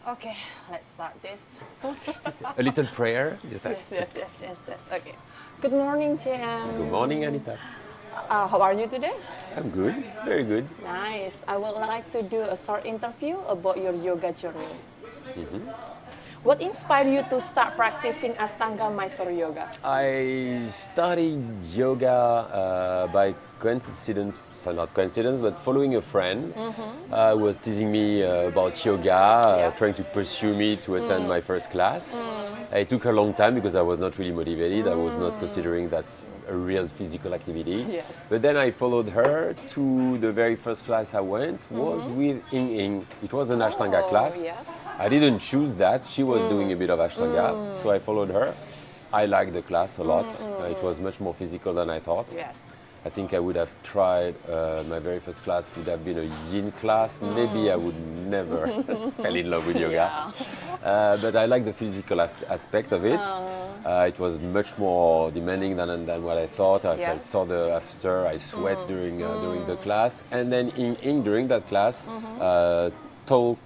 Okay, let's start this. A little prayer. Just that. Yes. Okay. Good morning, Good Jem. morning, Anita. How are you today? I'm good, very good. Nice. I would like to do a short interview about your yoga journey. What inspired you to start practicing Ashtanga Mysore Yoga? I studied yoga by coincidence, well, not coincidence, but following a friend who was teasing me about yoga, Yes. trying to pursue me to attend my first class. It took a long time because I was not really motivated. I was not considering that a real physical activity. Yes. But then I followed her to the very first class I went was with Ying Ying. It was an Ashtanga class. Yes. I didn't choose that. She was doing a bit of Ashtanga, so I followed her. I liked the class a lot. It was much more physical than I thought. Yes. I think I would have tried, my very first class would have been a yin class. Maybe I would never fell in love with yoga. But I like the physical aspect of it. It was much more demanding than what I thought. I Yes. saw the after, I sweat during the class. And then during that class, told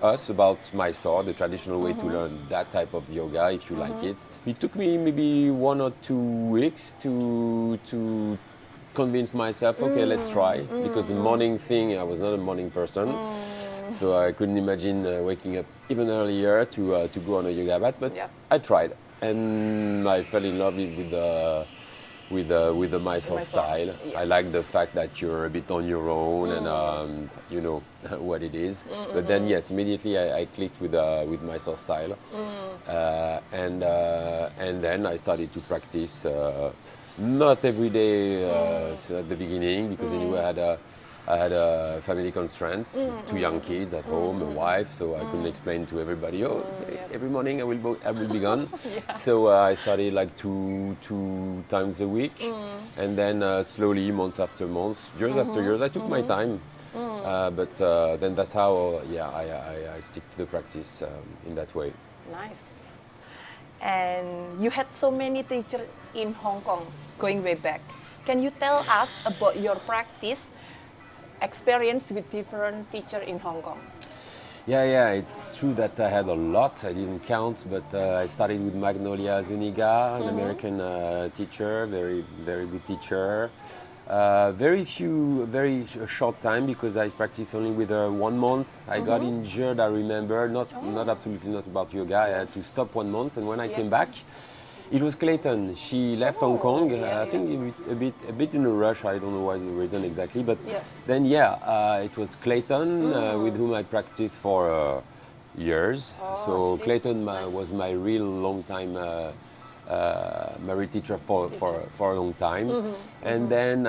us about Mysore, the traditional way to learn that type of yoga, if you like it. It took me maybe 1 or 2 weeks to convince myself, okay, let's try. Because the morning thing, I was not a morning person. So I couldn't imagine waking up even earlier to go on a yoga mat, but Yes. I tried. And I fell in love with the Mysore Mysore, style. yes. I like the fact that you're a bit on your own and you know what it is. But then yes, immediately I clicked with Mysore style, and then I started to practice. Not every day so at the beginning because anyway I had a family constraint, 2 young kids at home, a wife, so I couldn't explain to everybody, oh, Yes. every morning I will be gone. So I started like two times a week, and then slowly, months after months, years after years, I took my time. But then that's how, I stick to the practice in that way. Nice. And you had so many teachers in Hong Kong going way back. Can you tell us about your practice experience with different teachers in Hong Kong? Yeah, it's true that I had a lot. I didn't count, but I started with Magnolia Zuniga, an American teacher, very good teacher. Very short time because I practiced only with her 1 month. I got injured, I remember, not absolutely not about yoga. I had to stop 1 month, and when I came back, it was Clayton. She left Hong Kong. I think a bit in a rush. I don't know why the reason exactly, but then it was Clayton with whom I practiced for years. So Clayton was my real long time married teacher for a long time. And then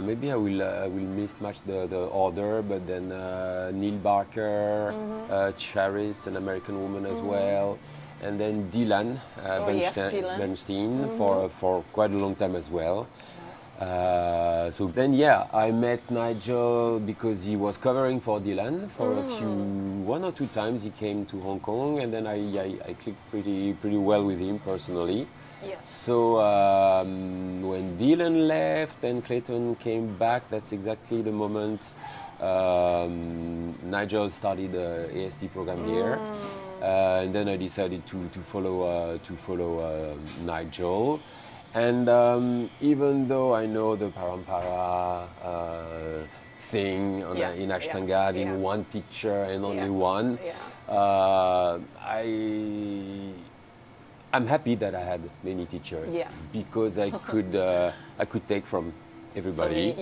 maybe I will mismatch the order, but then Neil Barker, Charis, an American woman as well. And then Dylan Bernstein for quite a long time as well. So then, I met Nigel because he was covering for Dylan for 1 or 2 times. He came to Hong Kong, and then I clicked pretty well with him personally. Yes. So when Dylan left and Clayton came back, that's exactly the moment Nigel started the AST program here. And then I decided to follow Nigel. And even though I know the parampara thing in Ashtanga, having one teacher and only one, I'm happy that I had many teachers because I could take from everybody.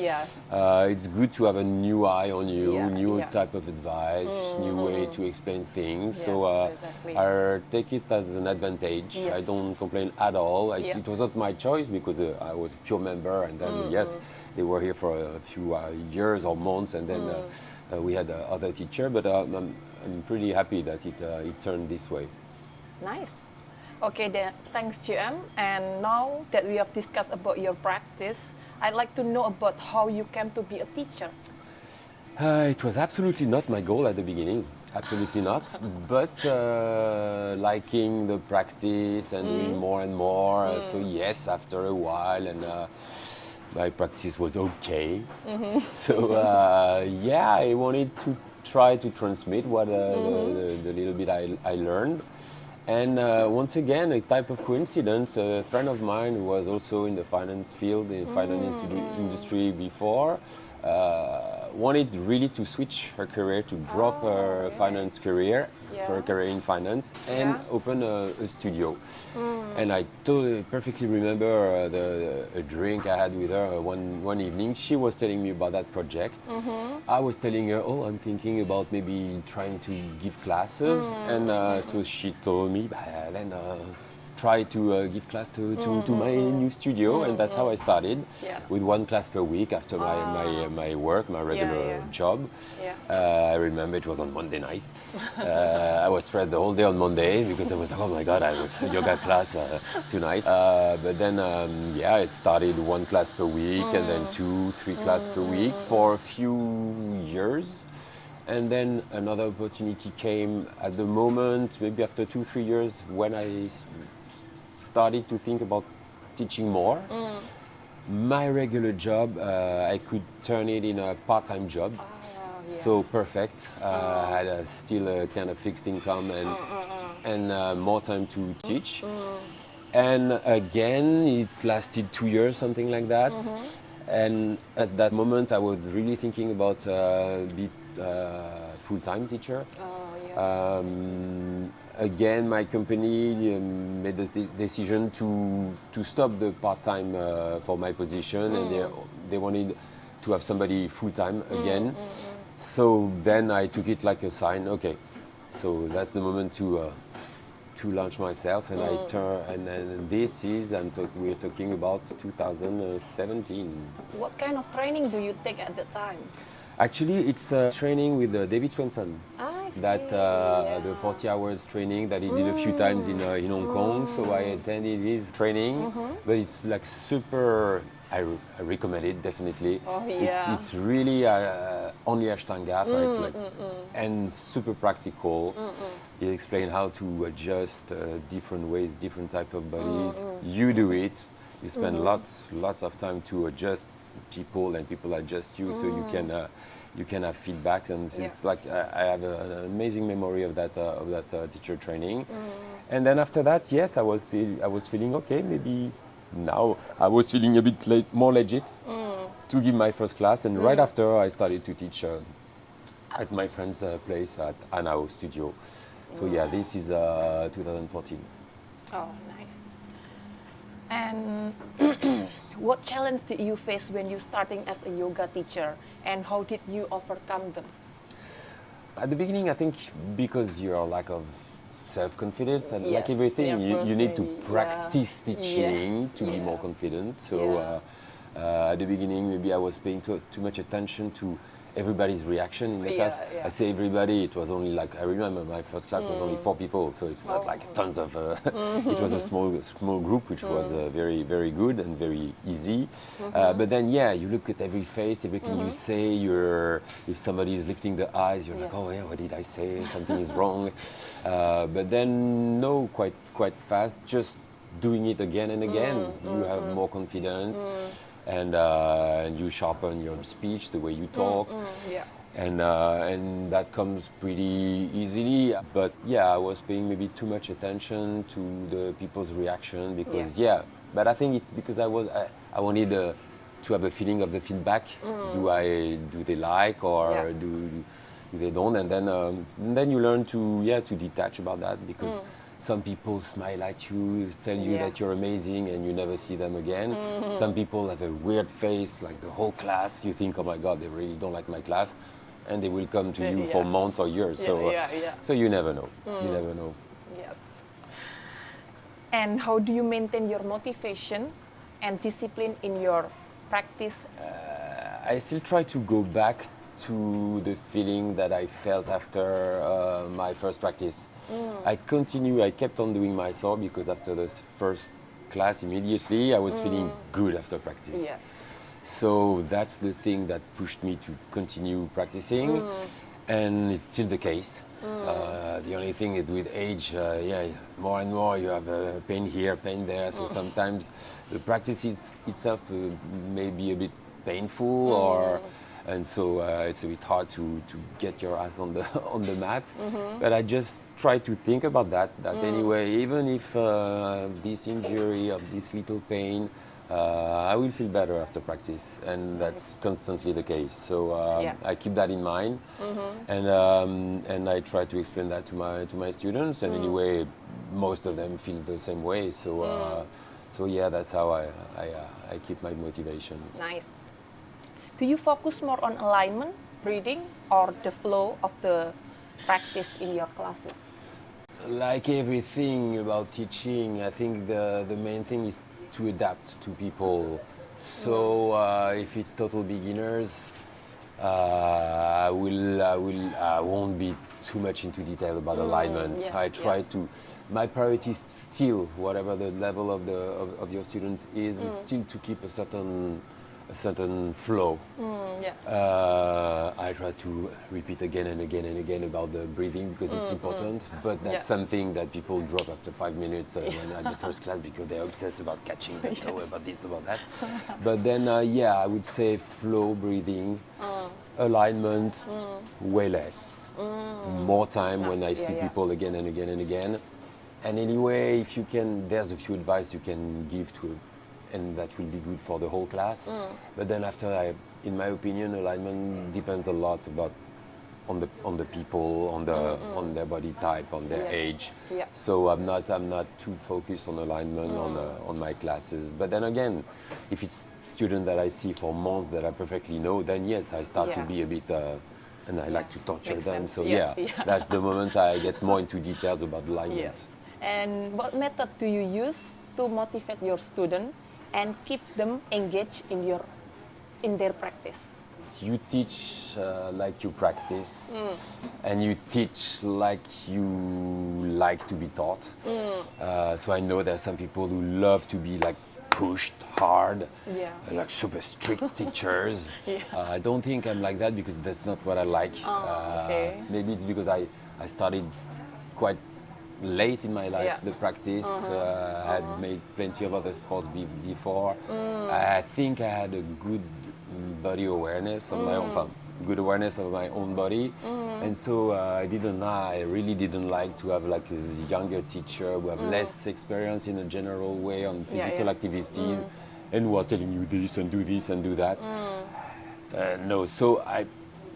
It's good to have a new eye on you, new type of advice, new way to explain things. Yes, So exactly. I take it as an advantage. Yes. I don't complain at all. It was not my choice because I was a pure member, and then they were here for a few years or months, and then we had other teacher. But I'm pretty happy that it turned this way. Nice. Okay, then thanks, GM. And now that we have discussed about your practice, I'd like to know about how you came to be a teacher. It was absolutely not my goal at the beginning. Absolutely not. But liking the practice and doing more and more. So yes, after a while, and my practice was okay. So I wanted to try to transmit what the little bit I learned. And once again, a type of coincidence, a friend of mine who was also in the finance field, in finance industry before, wanted really to switch her career, to drop her finance career, for a career in finance, and open a studio. And I totally perfectly remember a drink I had with her one evening. She was telling me about that project. I was telling her, oh, I'm thinking about maybe trying to give classes. And so she told me, then try to give class to my new studio. And that's how I started, with one class per week after my work, my regular job. I remember it was on Monday night. I was stressed the whole day on Monday because I was like, oh my God, I have a yoga class tonight. But then, it started one class per week and then 2-3 classes per week for a few years. And then another opportunity came at the moment, maybe after 2-3 years, when I started to think about teaching more. My regular job, I could turn it in a part-time job. So perfect. I had still a kind of fixed income and more time to teach. And again, it lasted 2 years, something like that. And at that moment, I was really thinking about be full-time teacher. Again, my company made the decision to stop the part-time for my position, and they wanted to have somebody full-time again. So then I took it like a sign. Okay, so that's the moment to launch myself, and and then this is we're talking about 2017. What kind of training do you take at the time? Actually, it's training with David Swenson. I see. That the 40 hours training that he did a few times in Hong Kong. So I attended his training, but it's like super. I recommend it definitely. It's really only Ashtanga, so it's like and super practical. He explained how to adjust different ways, different type of bodies. You do it. You spend lots of time to adjust people, and people adjust you, so you can have feedback. And it's like I have an amazing memory of that teacher training. And then after that, yes, I was feeling okay. Maybe now I was feeling a bit more legit to give my first class. And right after, I started to teach at my friend's place at Anao Studio. So yeah, this is 2014. Oh, nice. And what challenge did you face when you starting as a yoga teacher, and how did you overcome them? At the beginning, I think because your lack of self-confidence, and like Yes, everything, you need to yeah. practice teaching to be more confident. So at the beginning, maybe I was paying too much attention to everybody's reaction in the class. I say everybody, it was only like, I remember my first class was only 4 people, so it's not like tons of, it was a small group, which was very, very good and very easy. But then, you look at every face, everything you say, if somebody is lifting the eyes, you're like, oh yeah, what did I say? Something is wrong. But then, no, quite fast, just doing it again and again, you have more confidence. And you sharpen your speech, the way you talk, and that comes pretty easily. But I was paying maybe too much attention to the people's reaction because but I think it's because I wanted to have a feeling of the feedback. Do they like, or do they don't? And then you learn to detach about that, because some people smile at you, tell you that you're amazing, and you never see them again. Some people have a weird face, like the whole class. You think, oh my God, they really don't like my class, and they will come to you for months or years. So you never know. You never know. Yes. And how do you maintain your motivation and discipline in your practice? I still try to go back to the feeling that I felt after my first practice. I kept on doing Mysore, because after the first class immediately I was feeling good after practice. Yes. So that's the thing that pushed me to continue practicing, and it's still the case. The only thing is with age, more and more you have pain here, pain there, so sometimes the practice itself may be a bit painful, or and so it's a bit hard to get your ass on the on the mat. But I just try to think about that anyway, even if this injury of this little pain, I will feel better after practice, and that's constantly the case. So I keep that in mind, and I try to explain that to my students. And anyway, most of them feel the same way. So so yeah, that's how I keep my motivation. Nice. Do you focus more on alignment, breathing, or the flow of the practice in your classes? Like everything about teaching, I think the main thing is to adapt to people. So if it's total beginners, I won't be too much into detail about alignment. Yes, I try yes. to. My priority is still, whatever the level of your students is still to keep a certain flow. I try to repeat again and again and again about the breathing because it's important, but that's something that people drop after 5 minutes when at the first class because they're obsessed about catching the toe, about this, about that. But then, yeah, I would say flow breathing, alignment, way less. More time when I see people again and again and again. And anyway, if you can, there's a few advice you can give to, and that will be good for the whole class. But then after, in my opinion, alignment depends a lot about on the people, on their body type, on their age. Yeah. So I'm not too focused on alignment on my classes. But then again, if it's students that I see for months that I perfectly know, then yes, I start to be a bit. And I like to torture Makes them. sense. So Yeah. that's the moment I get more into details about alignment. Yes. And what method do you use to motivate your student and keep them engaged in their practice? You teach like you practice, and you teach like you like to be taught. So I know there are some people who love to be like pushed hard, like super strict teachers. I don't think I'm like that because that's not what I like. Okay. Maybe it's because I started quite late in my life, the practice. I had made plenty of other sports before. I think I had a good body awareness of my own, good awareness of my own body, and so I really didn't like to have like a younger teacher who have less experience in a general way on physical activities, and who are telling you this and do this and do that. No, so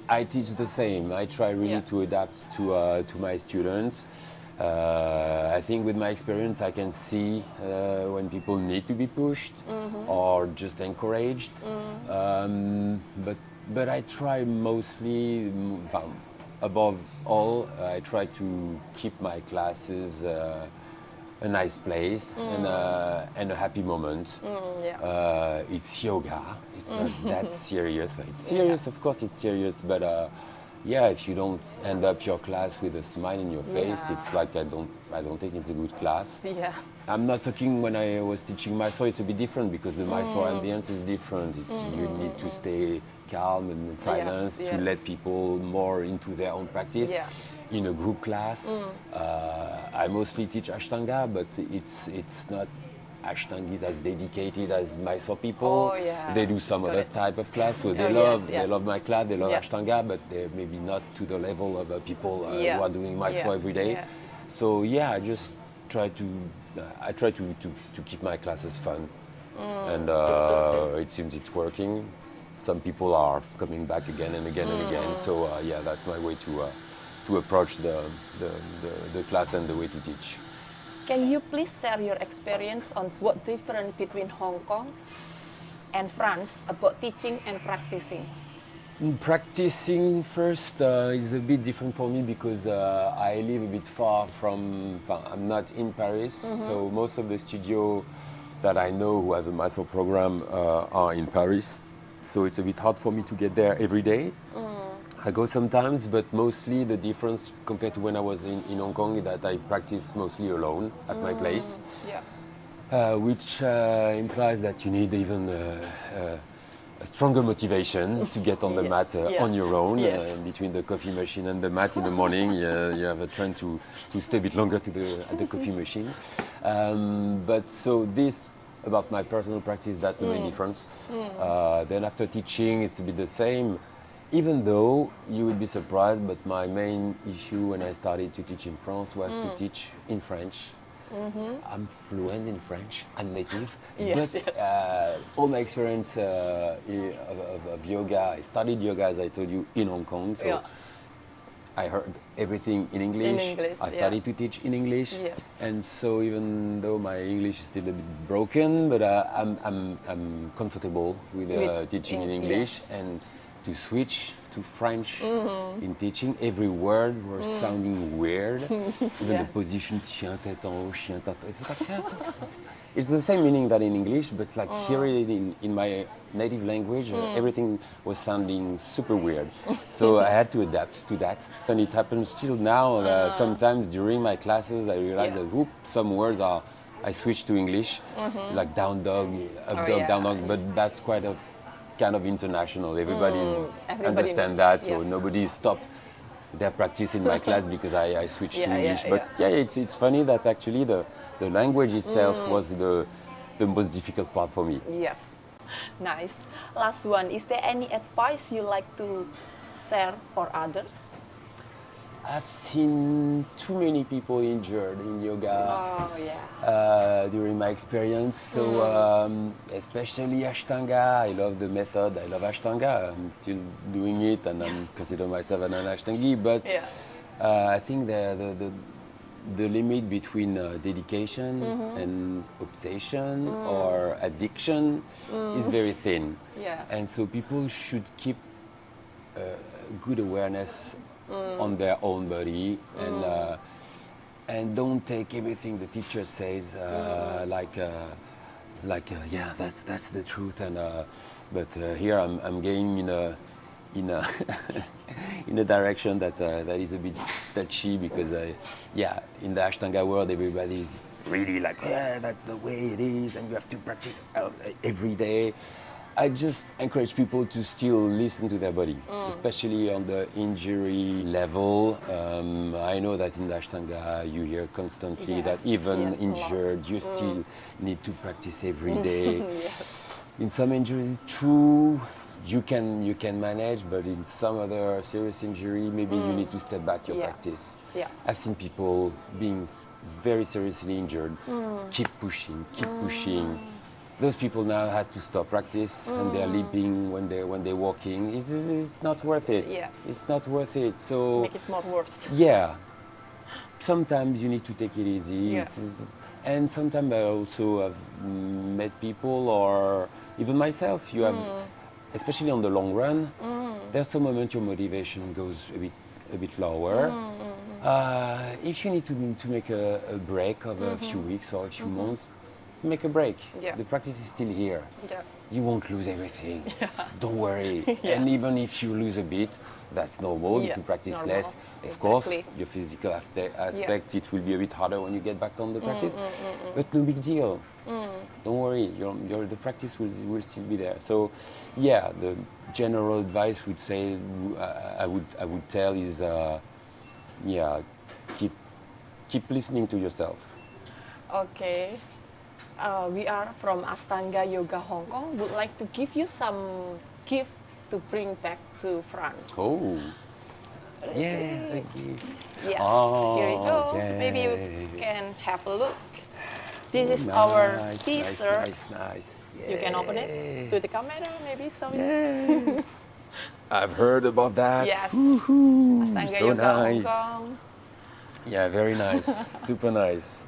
I teach the same. I try really to adapt to my students. I think with my experience I can see when people need to be pushed or just encouraged. But I try mostly, above all, I try to keep my classes a nice place and a happy moment. It's yoga. It's not that serious. It's serious, of course it's serious, but yeah, if you don't end up your class with a smile in your face, it's like I don't think it's a good class. Yeah. I'm not talking when I was teaching Mysore, it's a bit different because the Mysore ambience is different. You need to stay calm and in silence to let people more into their own practice. In a group class, I mostly teach Ashtanga, but it's not Ashtangis as dedicated as Mysore people. They do some other type of class, so they love my class, they love Ashtanga, but they're maybe not to the level of people who are doing Mysore every day. So yeah, I just try to keep my classes fun, and it seems it's working. Some people are coming back again and again and again. So yeah, that's my way to approach the class and the way to teach. Can you please share your experience on what difference between Hong Kong and France about teaching and practicing? Practicing first is a bit different for me because I live a bit far from, I'm not in Paris, so most of the studios that I know who have a Mysore program are in Paris. So it's a bit hard for me to get there every day. I go sometimes, but mostly the difference compared to when I was in Hong Kong is that I practice mostly alone at my place, which implies that you need even a stronger motivation to get on the mat on your own. Between the coffee machine and the mat in the morning, you have a trend to stay a bit longer at the coffee machine. But so this, about my personal practice, that's the main difference. Then after teaching, it's a bit the same. Even though you would be surprised, but my main issue when I started to teach in France was to teach in French. I'm fluent in French, I'm native, Yes, but yes. all my experience of yoga, I studied yoga, as I told you, in Hong Kong, so Yeah. I heard everything in English. In English, I yeah. started to teach in English, Yes. and so even though my English is still a bit broken, but I'm comfortable with With teaching in yes. English, and to switch to French in teaching, every word was sounding weird. Even the Yes. position chien tête en haut, chien tête. It's like it's the same meaning that in English, but like hearing it in my native language, everything was sounding super weird. So I had to adapt to that, and it happens still now. Sometimes during my classes, I realize Yeah. that some words are. I switch to English, like down dog, up Oh, dog, yeah. down dog, but that's quite a kind of international. Everybody understand knows. that, so Yes. nobody stop their practice in my class because I switched Yeah, to English. yeah, But yeah, it's funny that actually the language itself was the most difficult part for me. Yes. Nice. Last one. Is there any advice you like to share for others? I've seen too many people injured in yoga Oh, yeah. during my experience. So especially Ashtanga, I love the method. I love Ashtanga. I'm still doing it, and I consider myself an Ashtangi. But Yeah. I think the limit between dedication and obsession or addiction is very thin. Yeah. And so people should keep good awareness on their own body, and don't take everything the teacher says yeah, that's the truth. And but here I'm going in a in a direction that that is a bit touchy, because yeah, in the Ashtanga world everybody is really like, yeah, that's the way it is, and you have to practice every day. I just encourage people to still listen to their body, especially on the injury level. I know that in the Ashtanga you hear constantly that Yes, even yes, a lot. injured, you still need to practice every day. Yes. In some injuries, true, you can manage, but in some other serious injury, maybe you need to step back your Yeah. practice. Yeah. I've seen people being very seriously injured, keep pushing, keep pushing. Those people now had to stop practice, and they're limping when they're walking. It's not worth it. Yes. It's not worth it. So Make it more worse. yeah, sometimes you need to take it easy. Yeah. And sometimes I also have met people, or even myself, you have, especially on the long run, there's some moment your motivation goes a bit lower. If you need to make a break of a few weeks or a few months, make a break. Yeah. The practice is still here. Yeah. You won't lose everything. Don't worry. Yeah. And even if you lose a bit, that's normal. Yeah, If you practice normal. less, of course, Exactly. your physical aspect, it will be a bit harder when you get back on the practice. But no big deal. Don't worry. The practice will still be there. So, yeah, the general advice would say I would tell is, yeah, keep listening to yourself. Okay. We are from Ashtanga Yoga Hong Kong. Would like to give you some gift to bring back to France. Oh. Yeah, thank you. Yes, Oh, here we go. okay. Maybe you can have a look. This is Nice, our nice, t-shirt. Nice. You can open it to the camera, maybe some. Yeah. I've heard about that. Yes. Woohoo. Ashtanga So Yoga Hong nice. Kong. Yeah, very nice. Super nice.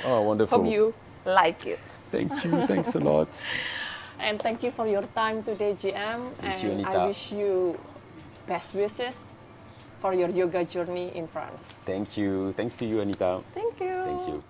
Oh, wonderful. Hope you like it. Thank you. Thanks a lot. And thank you for your time today, GM. Thank you, And Anita. I wish you best wishes for your yoga journey in France. Thank you. Thanks to you, Anita. Thank you. Thank you.